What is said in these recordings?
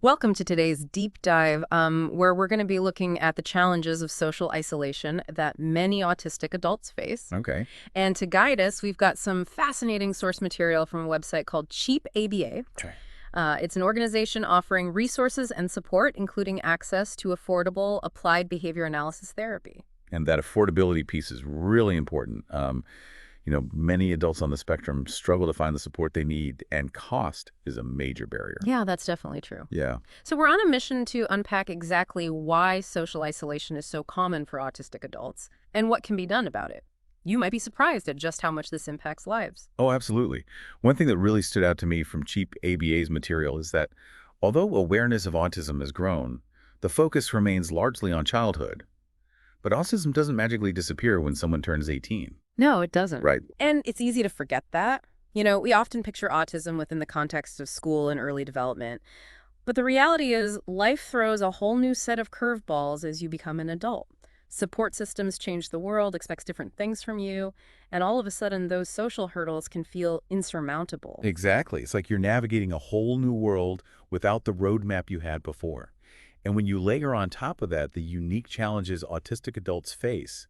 Welcome to today's deep dive, where we're going to be looking at the challenges of social isolation that many autistic adults face. Okay. And to guide us, we've got some fascinating source material from a website called Cheap ABA. Okay. It's an organization offering resources and support, including access to affordable applied behavior analysis therapy. And that affordability piece is really important. Many adults on the spectrum struggle to find the support they need, and cost is a major barrier. Yeah, that's definitely true. Yeah. So we're on a mission to unpack exactly why social isolation is so common for autistic adults and what can be done about it. You might be surprised at just how much this impacts lives. Oh, absolutely. One thing that really stood out to me from Cheap ABA's material is that although awareness of autism has grown, the focus remains largely on childhood. But autism doesn't magically disappear when someone turns 18. No, it doesn't. Right. And it's easy to forget that. We often picture autism within the context of school and early development. But the reality is, life throws a whole new set of curveballs as you become an adult. Support systems change the world, expects different things from you, and all of a sudden those social hurdles can feel insurmountable. Exactly. It's like you're navigating a whole new world without the roadmap you had before. And when you layer on top of that the unique challenges autistic adults face,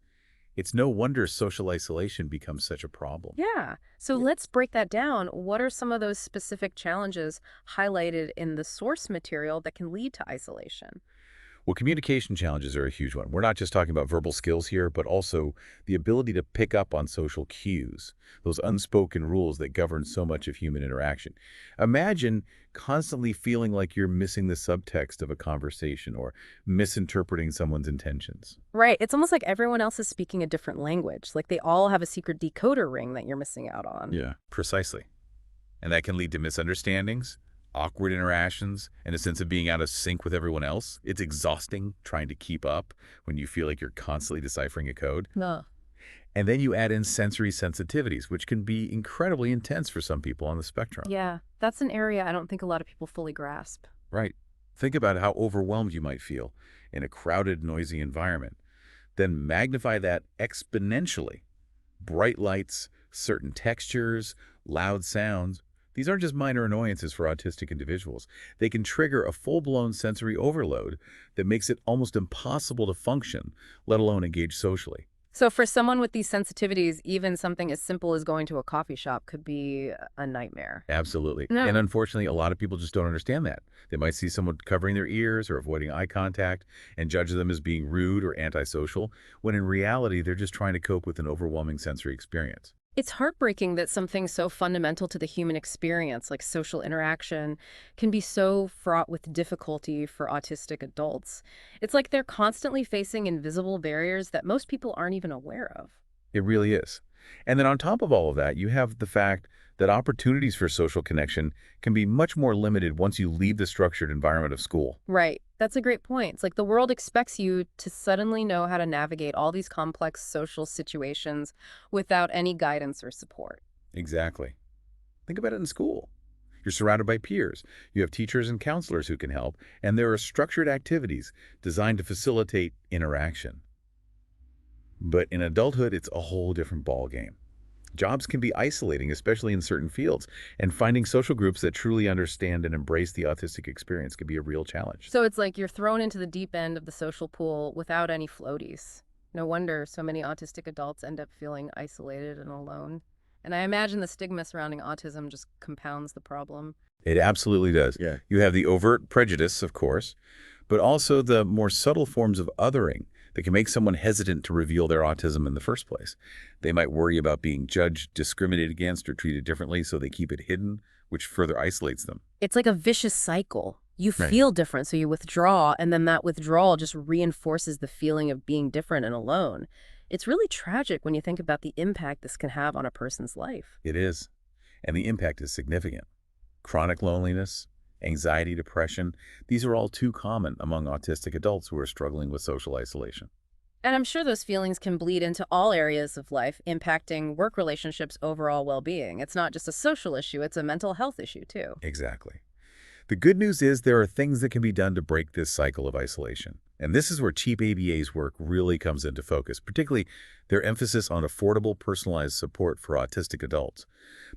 it's no wonder social isolation becomes such a problem. Yeah. So let's break that down. What are some of those specific challenges highlighted in the source material that can lead to isolation? Well, communication challenges are a huge one. We're not just talking about verbal skills here, but also the ability to pick up on social cues, those unspoken rules that govern so much of human interaction. Imagine constantly feeling like you're missing the subtext of a conversation or misinterpreting someone's intentions. Right. It's almost like everyone else is speaking a different language. Like they all have a secret decoder ring that you're missing out on. Yeah, precisely. And that can lead to misunderstandings, awkward interactions, and a sense of being out of sync with everyone else. It's exhausting trying to keep up when you feel like you're constantly deciphering a code. No. And then you add in sensory sensitivities, which can be incredibly intense for some people on the spectrum. Yeah, that's an area I don't think a lot of people fully grasp. Right. Think about how overwhelmed you might feel in a crowded, noisy environment. Then magnify that exponentially. Bright lights, certain textures, loud sounds. These aren't just minor annoyances for autistic individuals. They can trigger a full-blown sensory overload that makes it almost impossible to function, let alone engage socially. So for someone with these sensitivities, even something as simple as going to a coffee shop could be a nightmare. Absolutely. No. And unfortunately, a lot of people just don't understand that. They might see someone covering their ears or avoiding eye contact and judge them as being rude or antisocial, when in reality, they're just trying to cope with an overwhelming sensory experience. It's heartbreaking that something so fundamental to the human experience, like social interaction, can be so fraught with difficulty for autistic adults. It's like they're constantly facing invisible barriers that most people aren't even aware of. It really is. And then on top of all of that, you have the fact that opportunities for social connection can be much more limited once you leave the structured environment of school. Right. That's a great point. It's like the world expects you to suddenly know how to navigate all these complex social situations without any guidance or support. Exactly. Think about it in school. You're surrounded by peers. You have teachers and counselors who can help, and there are structured activities designed to facilitate interaction. But in adulthood, it's a whole different ballgame. Jobs can be isolating, especially in certain fields, and finding social groups that truly understand and embrace the autistic experience can be a real challenge. So it's like you're thrown into the deep end of the social pool without any floaties. No wonder so many autistic adults end up feeling isolated and alone. And I imagine the stigma surrounding autism just compounds the problem. It absolutely does. Yeah. You have the overt prejudice, of course, but also the more subtle forms of othering that can make someone hesitant to reveal their autism in the first place. They might worry about being judged, discriminated against, or treated differently, so they keep it hidden, which further isolates them. It's like a vicious cycle. You Right. feel different, so you withdraw, and then that withdrawal just reinforces the feeling of being different and alone. It's really tragic when you think about the impact this can have on a person's life. It is. And the impact is significant. Chronic loneliness, anxiety, depression, these are all too common among autistic adults who are struggling with social isolation. And I'm sure those feelings can bleed into all areas of life, impacting work relationships' overall well-being. It's not just a social issue, it's a mental health issue, too. Exactly. The good news is there are things that can be done to break this cycle of isolation. And this is where cheap ABA's work really comes into focus, particularly their emphasis on affordable, personalized support for autistic adults.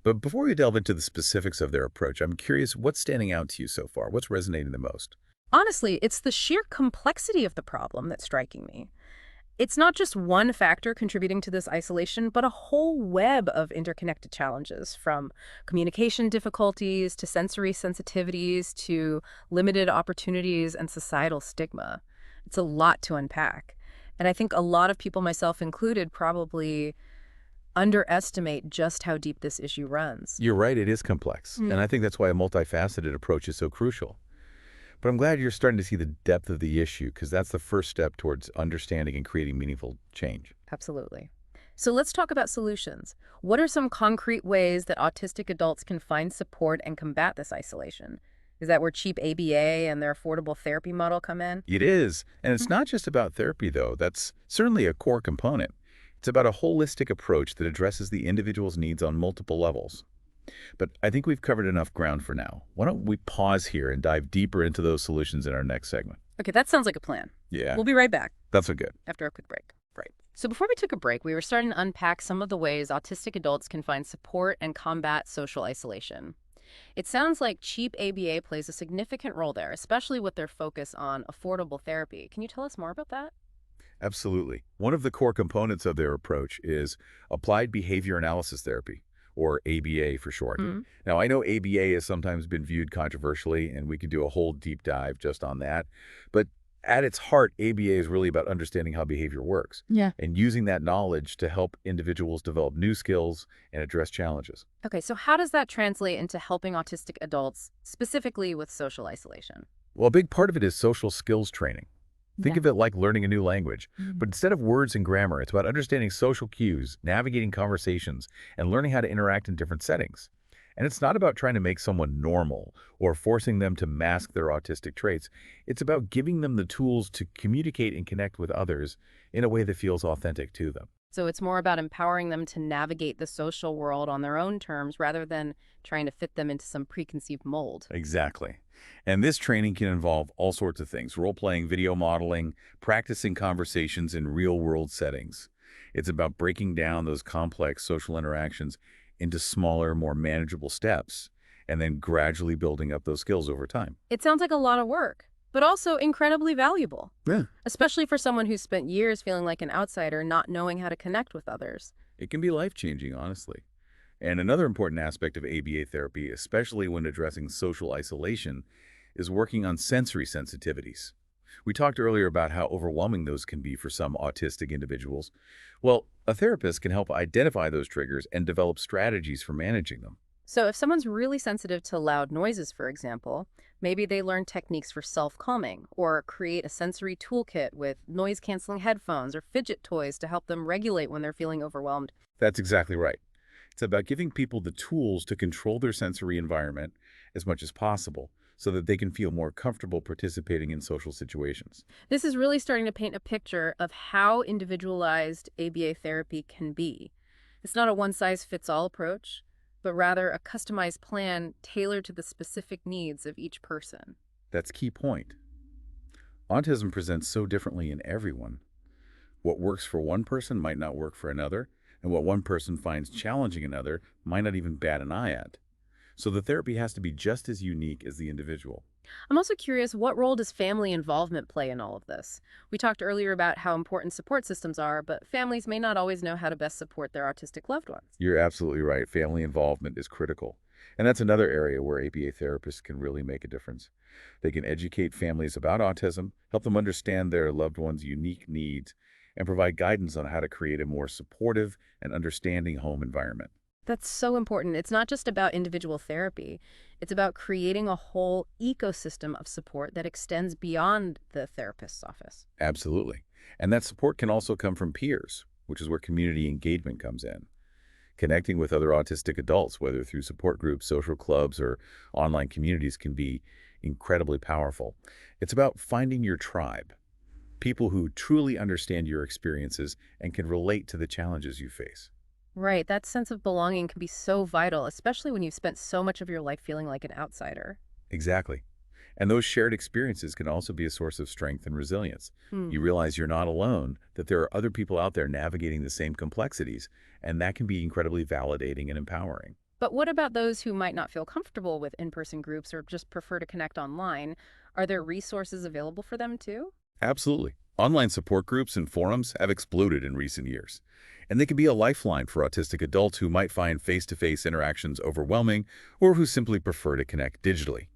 But before we delve into the specifics of their approach, I'm curious what's standing out to you so far? What's resonating the most? Honestly, it's the sheer complexity of the problem that's striking me. It's not just one factor contributing to this isolation, but a whole web of interconnected challenges, from communication difficulties to sensory sensitivities to limited opportunities and societal stigma. It's a lot to unpack. And I think a lot of people, myself included, probably underestimate just how deep this issue runs. You're right, it is complex. Mm. And I think that's why a multifaceted approach is so crucial. But I'm glad you're starting to see the depth of the issue because that's the first step towards understanding and creating meaningful change. Absolutely. So let's talk about solutions. What are some concrete ways that autistic adults can find support and combat this isolation? Is that where cheap ABA and their affordable therapy model come in? It is. And it's not just about therapy, though. That's certainly a core component. It's about a holistic approach that addresses the individual's needs on multiple levels. But I think we've covered enough ground for now. Why don't we pause here and dive deeper into those solutions in our next segment? Okay, that sounds like a plan. Yeah, We'll be right back that's a good. after a quick break. Right. So before we took a break, we were starting to unpack some of the ways autistic adults can find support and combat social isolation. It sounds like cheap ABA plays a significant role there, especially with their focus on affordable therapy. Can you tell us more about that? Absolutely. One of the core components of their approach is applied behavior analysis therapy, or ABA for short. Mm. Now, I know ABA has sometimes been viewed controversially, and we could do a whole deep dive just on that. But at its heart, ABA is really about understanding how behavior works Yeah. and using that knowledge to help individuals develop new skills and address challenges. Okay, so how does that translate into helping autistic adults, specifically with social isolation? Well, a big part of it is social skills training. Think Yeah. of it like learning a new language. Mm. But instead of words and grammar, it's about understanding social cues, navigating conversations, and learning how to interact in different settings. And it's not about trying to make someone normal or forcing them to mask their autistic traits. It's about giving them the tools to communicate and connect with others in a way that feels authentic to them. So it's more about empowering them to navigate the social world on their own terms rather than trying to fit them into some preconceived mold. Exactly. And this training can involve all sorts of things: role-playing, video modeling, practicing conversations in real-world settings. It's about breaking down those complex social interactions into smaller, more manageable steps, and then gradually building up those skills over time. It sounds like a lot of work, but also incredibly valuable, Yeah. especially for someone who's spent years feeling like an outsider, not knowing how to connect with others. It can be life-changing, honestly. And another important aspect of ABA therapy, especially when addressing social isolation, is working on sensory sensitivities. We talked earlier about how overwhelming those can be for some autistic individuals. Well, a therapist can help identify those triggers and develop strategies for managing them. So if someone's really sensitive to loud noises, for example, maybe they learn techniques for self-calming or create a sensory toolkit with noise-canceling headphones or fidget toys to help them regulate when they're feeling overwhelmed. That's exactly right. It's about giving people the tools to control their sensory environment as much as possible so that they can feel more comfortable participating in social situations. This is really starting to paint a picture of how individualized ABA therapy can be. It's not a one-size-fits-all approach, but rather a customized plan tailored to the specific needs of each person. That's a key point. Autism presents so differently in everyone. What works for one person might not work for another, and what one person finds challenging another might not even bat an eye at. So the therapy has to be just as unique as the individual. I'm also curious, what role does family involvement play in all of this? We talked earlier about how important support systems are, but families may not always know how to best support their autistic loved ones. You're absolutely right. Family involvement is critical. And that's another area where ABA therapists can really make a difference. They can educate families about autism, help them understand their loved one's unique needs, and provide guidance on how to create a more supportive and understanding home environment. That's so important. It's not just about individual therapy. It's about creating a whole ecosystem of support that extends beyond the therapist's office. Absolutely. And that support can also come from peers, which is where community engagement comes in. Connecting with other autistic adults, whether through support groups, social clubs, or online communities, can be incredibly powerful. It's about finding your tribe, people who truly understand your experiences and can relate to the challenges you face. Right, that sense of belonging can be so vital, especially when you've spent so much of your life feeling like an outsider. Exactly. And those shared experiences can also be a source of strength and resilience. Hmm. You realize you're not alone, that there are other people out there navigating the same complexities, and that can be incredibly validating and empowering. But what about those who might not feel comfortable with in-person groups or just prefer to connect online? Are there resources available for them too? Absolutely. Online support groups and forums have exploded in recent years, and they can be a lifeline for autistic adults who might find face-to-face interactions overwhelming or who simply prefer to connect digitally.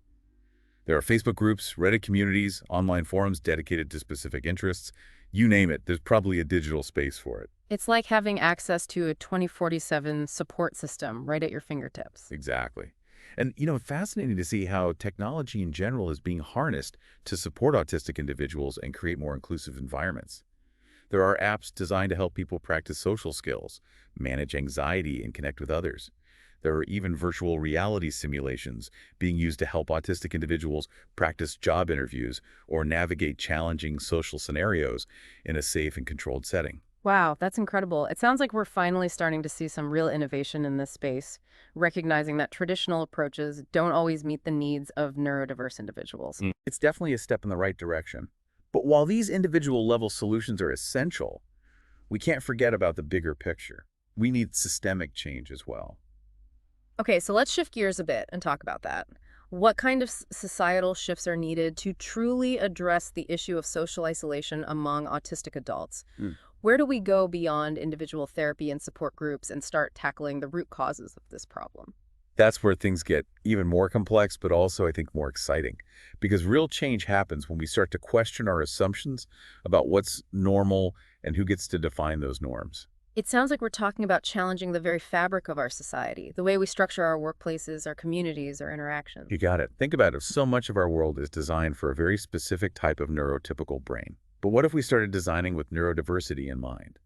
There are Facebook groups, Reddit communities, online forums dedicated to specific interests. You name it, there's probably a digital space for it. It's like having access to a 2047 support system right at your fingertips. Exactly. And, fascinating to see how technology in general is being harnessed to support autistic individuals and create more inclusive environments. There are apps designed to help people practice social skills, manage anxiety, and connect with others. There are even virtual reality simulations being used to help autistic individuals practice job interviews or navigate challenging social scenarios in a safe and controlled setting. Wow, that's incredible. It sounds like we're finally starting to see some real innovation in this space, recognizing that traditional approaches don't always meet the needs of neurodiverse individuals. It's definitely a step in the right direction. But while these individual level solutions are essential, we can't forget about the bigger picture. We need systemic change as well. Okay, so let's shift gears a bit and talk about that. What kind of societal shifts are needed to truly address the issue of social isolation among autistic adults? Hmm. Where do we go beyond individual therapy and support groups and start tackling the root causes of this problem? That's where things get even more complex, but also, I think, more exciting. Because real change happens when we start to question our assumptions about what's normal and who gets to define those norms. It sounds like we're talking about challenging the very fabric of our society, the way we structure our workplaces, our communities, our You interactions. got it. Think about it. So much of our world is designed for a very specific type of neurotypical brain. But what if we started designing with neurodiversity in mind?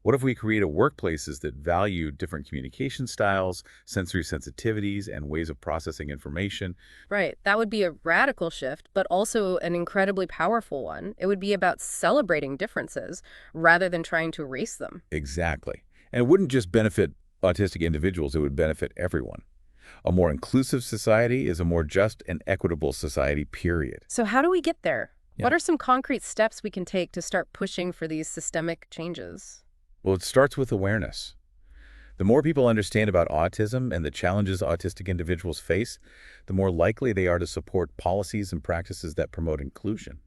What if we created workplaces that value different communication styles, sensory sensitivities, and ways of processing information? Right. That would be a radical shift, but also an incredibly powerful one. It would be about celebrating differences rather than trying to erase them. Exactly. And it wouldn't just benefit autistic individuals, it would benefit everyone. A more inclusive society is a more just and equitable society, period. So, how do we get there? Yeah. What are some concrete steps we can take to start pushing for these systemic changes? Well, it starts with awareness. The more people understand about autism and the challenges autistic individuals face, the more likely they are to support policies and practices that promote inclusion.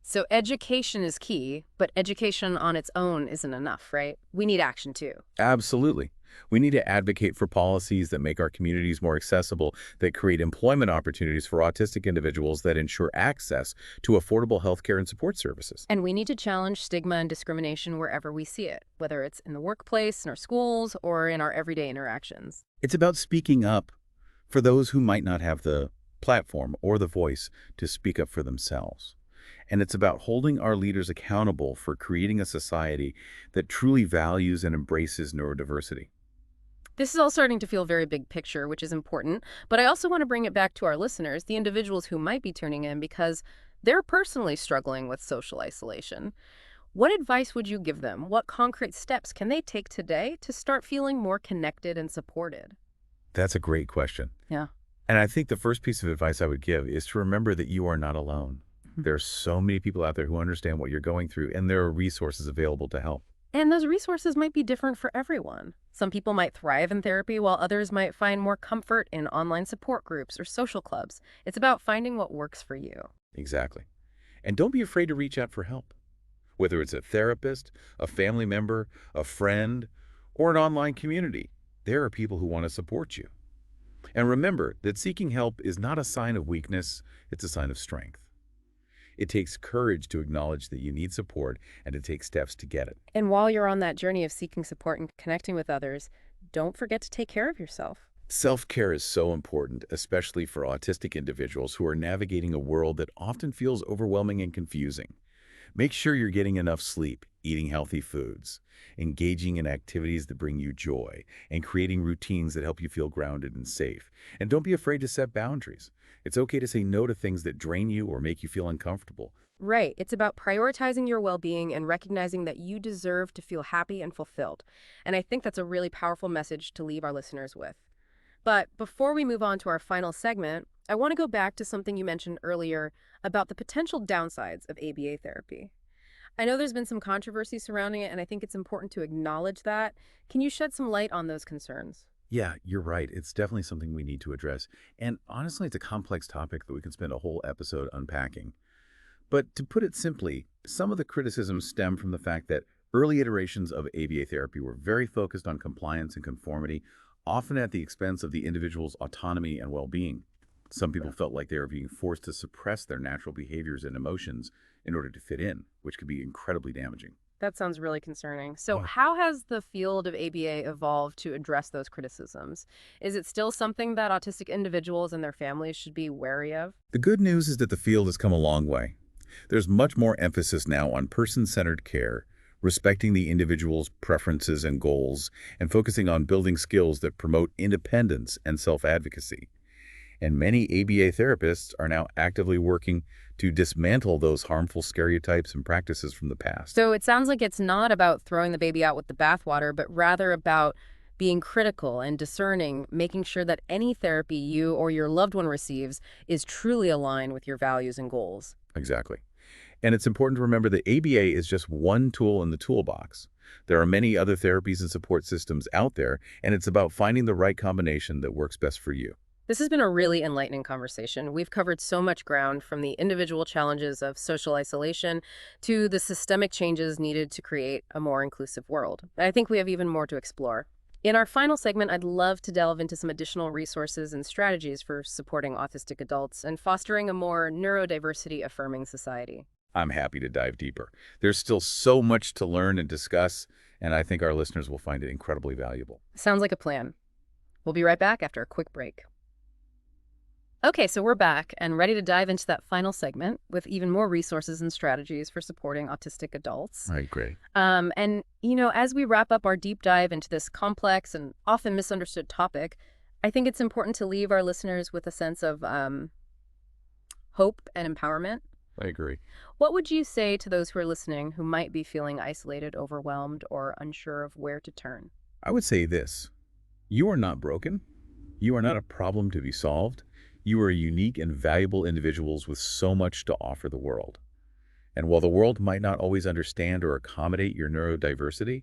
So, education is key, but education on its own isn't enough, right? We need action too. Absolutely. We need to advocate for policies that make our communities more accessible, that create employment opportunities for autistic individuals, that ensure access to affordable healthcare and support services. And we need to challenge stigma and discrimination wherever we see it, whether it's in the workplace, in our schools, or in our everyday interactions. It's about speaking up for those who might not have the platform or the voice to speak up for themselves. And it's about holding our leaders accountable for creating a society that truly values and embraces neurodiversity. This is all starting to feel very big picture, which is important, but I also want to bring it back to our listeners, the individuals who might be tuning in because they're personally struggling with social isolation. What advice would you give them? What concrete steps can they take today to start feeling more connected and supported? That's a great question. Yeah. And I think the first piece of advice I would give is to remember that you are not alone. Mhm. There are so many people out there who understand what you're going through, and there are resources available to help. And those resources might be different for everyone. Some people might thrive in therapy, while others might find more comfort in online support groups or social clubs. It's about finding what works for you. Exactly. And don't be afraid to reach out for help. Whether it's a therapist, a family member, a friend, or an online community, there are people who want to support you. And remember that seeking help is not a sign of weakness, it's a sign of strength. It takes courage to acknowledge that you need support and to take steps to get it. And while you're on that journey of seeking support and connecting with others, don't forget to take care of yourself. Self-care is so important, especially for autistic individuals who are navigating a world that often feels overwhelming and confusing. Make sure you're getting enough sleep, eating healthy foods, engaging in activities that bring you joy, and creating routines that help you feel grounded and safe. And don't be afraid to set boundaries. It's okay to say no to things that drain you or make you feel uncomfortable. Right. It's about prioritizing your well being and recognizing that you deserve to feel happy and fulfilled. And I think that's a really powerful message to leave our listeners with. But before we move on to our final segment, I want to go back to something you mentioned earlier about the potential downsides of ABA therapy. I know there's been some controversy surrounding it, and I think it's important to acknowledge that. Can you shed some light on those concerns? Yeah, you're right. It's definitely something we need to address. And honestly, it's a complex topic that we can spend a whole episode unpacking. But to put it simply, some of the criticisms stem from the fact that early iterations of ABA therapy were very focused on compliance and conformity, often at the expense of the individual's autonomy and well-being. Some people felt like they were being forced to suppress their natural behaviors and emotions in order to fit in, which could be incredibly damaging. That sounds really concerning. So, Yeah. how has the field of ABA evolved to address those criticisms? Is it still something that autistic individuals and their families should be wary of? The good news is that the field has come a long way. There's much more emphasis now on person-centered care, respecting the individual's preferences and goals, and focusing on building skills that promote independence and self-advocacy. And many ABA therapists are now actively working to dismantle those harmful stereotypes and practices from the past. So, it sounds like it's not about throwing the baby out with the bathwater, but rather about being critical and discerning, making sure that any therapy you or your loved one receives is truly aligned with your values and goals. Exactly. And it's important to remember that ABA is just one tool in the toolbox. There are many other therapies and support systems out there, and it's about finding the right combination that works best for you. This has been a really enlightening conversation. We've covered so much ground from the individual challenges of social isolation to the systemic changes needed to create a more inclusive world. I think we have even more to explore. In our final segment, I'd love to delve into some additional resources and strategies for supporting autistic adults and fostering a more neurodiversity affirming society. I'm happy to dive deeper. There's still so much to learn and discuss, and I think our listeners will find it incredibly valuable. Sounds like a plan. We'll be right back after a quick break. Okay, so we're back and ready to dive into that final segment with even more resources and strategies for supporting autistic adults. All right, great. As we wrap up our deep dive into this complex and often misunderstood topic, I think it's important to leave our listeners with a sense of hope and empowerment. I agree. What would you say to those who are listening who might be feeling isolated, overwhelmed, or unsure of where to turn? I would say this. You are not broken. You are not a problem to be solved. You are unique and valuable individuals with so much to offer the world. And while the world might not always understand or accommodate your neurodiversity,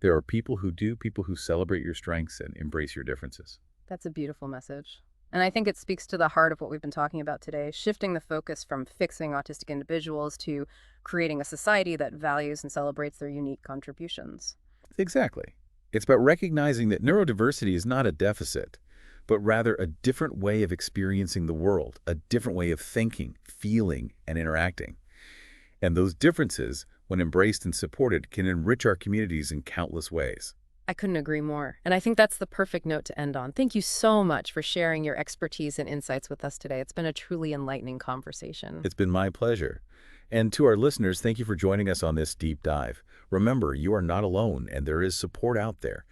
there are people who do, people who celebrate your strengths and embrace your differences. That's a beautiful message. And I think it speaks to the heart of what we've been talking about today, shifting the focus from fixing autistic individuals to creating a society that values and celebrates their unique contributions. Exactly. It's about recognizing that neurodiversity is not a deficit, but rather a different way of experiencing the world, a different way of thinking, feeling, and interacting. And those differences, when embraced and supported, can enrich our communities in countless ways. I couldn't agree more. And I think that's the perfect note to end on. Thank you so much for sharing your expertise and insights with us today. It's been a truly enlightening conversation. It's been my pleasure. And to our listeners, thank you for joining us on this deep dive. Remember, you are not alone, and there is support out there.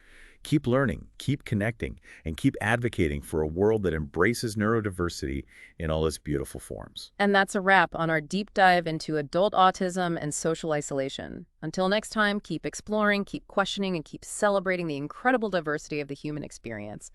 Keep learning, keep connecting, and keep advocating for a world that embraces neurodiversity in all its beautiful forms. And that's a wrap on our deep dive into adult autism and social isolation. Until next time, keep exploring, keep questioning, and keep celebrating the incredible diversity of the human experience.